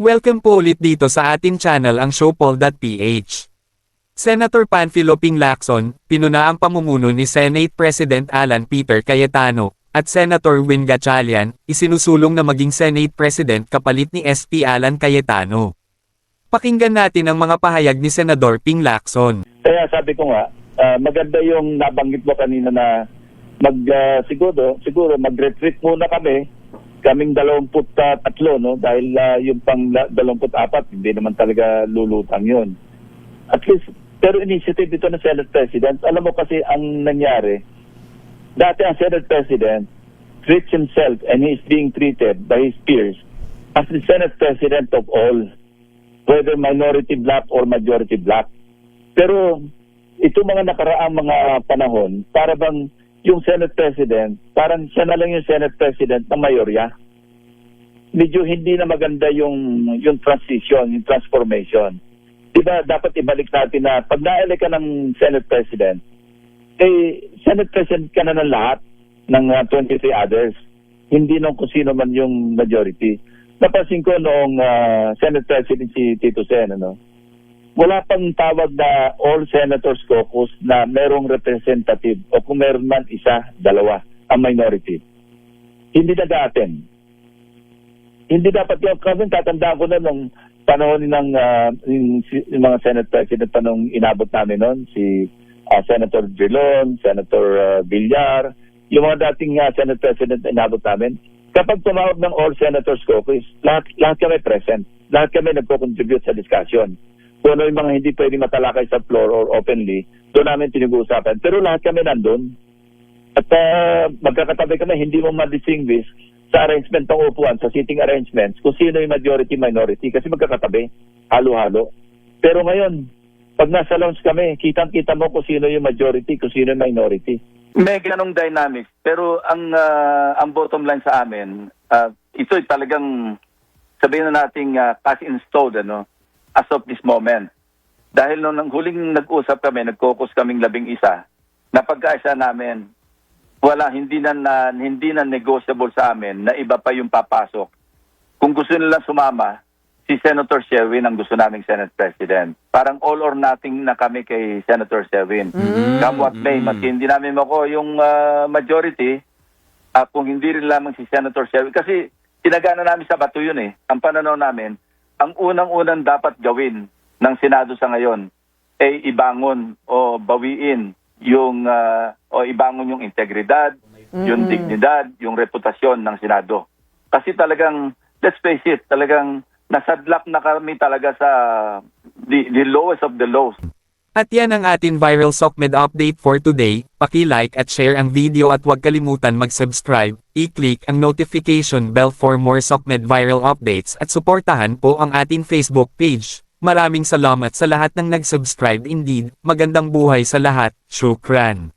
Welcome po ulit dito sa ating channel ang Showpoll.ph. Senator Panfilo Ping Lacson, pinuna ang pamumuno ni Senate President Alan Peter Cayetano, at Senator Win Gatchalian, isinusulong na maging Senate President kapalit ni SP Alan Cayetano. Pakinggan natin ang mga pahayag ni Senador Ping Lacson. Kaya sabi ko nga, maganda yung nabanggit mo kanina na siguro mag-retreat muna kaming 23, no? Dahil yung pang 24, hindi naman talaga lulutang yun. At least, pero initiative ito ng Senate President. Alam mo kasi ang nangyari, dati ang Senate President treats himself and he is being treated by his peers as the Senate President of all, whether minority black or majority black. Pero ito mga nakaraang mga panahon, para bang yung Senate President, parang siya na lang yung Senate President ng mayorya. Medyo hindi na maganda yung transition, yung transformation. Diba, dapat ibalik natin na pag na-elect ka ng Senate President, Senate President ka na ng lahat ng 23 others. Hindi nung kung sino man yung majority. Napansin ko noong Senate President si Tito Sen, wala pang tawag na All Senators Caucus na merong representative o kung meron man isa, dalawa, ang minority. Hindi nag-a-attend. Hindi dapat yung kami, tatandaan ko na nung panahon ng yung mga Senate President pa nung inabot namin noon, si Senator Drilon, Senator Villar, yung mga dating Senate President na inabot namin. Kapag tumawag ng All Senators Caucus, lahat kami present. Lahat kami nagpo-contribute sa discussion. Kung ano yung mga hindi pwede matalakay sa floor or openly, doon namin tinag-uusapan. Pero lahat kami nandun. At magkakatabi kami, hindi mo ma-distinguish sa arrangement ng upuan, sa seating arrangements, kung sino yung majority, minority. Kasi magkakatabi, halo-halo. Pero ngayon, pag nasa lounge kami, kitang-kita mo kung sino yung majority, kung sino yung minority. May ganong dynamics. Pero ang bottom line sa amin, ito ay talagang sabihin na nating cast in stone, as of this moment. Dahil nung huling nag-usap kami, nag-caucus kaming 11, napagkaisa namin, hindi na negotiable sa amin na iba pa yung papasok. Kung gusto nila sumama, si Senator Sherwin ang gusto naming Senate President. Parang all or nothing na kami kay Senator Sherwin. Come what may, maski hindi namin yung majority, kung hindi rin lamang si Senator Sherwin. Kasi tinagana namin sa bato yun eh. Ang pananaw namin, ang unang-unang dapat gawin ng Senado sa ngayon ay ibangon o bawiin ibangon yung integridad, yung dignidad, yung reputasyon ng Senado. Kasi talagang, let's face it, talagang nasadlak na kami talaga sa the lowest of the lows. At yan ang atin viral SOCMED update for today. Paki-like at share ang video at huwag kalimutan mag-subscribe, i-click ang notification bell for more SOCMED viral updates at suportahan po ang ating Facebook page. Maraming salamat sa lahat ng nag-subscribe indeed. Magandang buhay sa lahat. Shukran.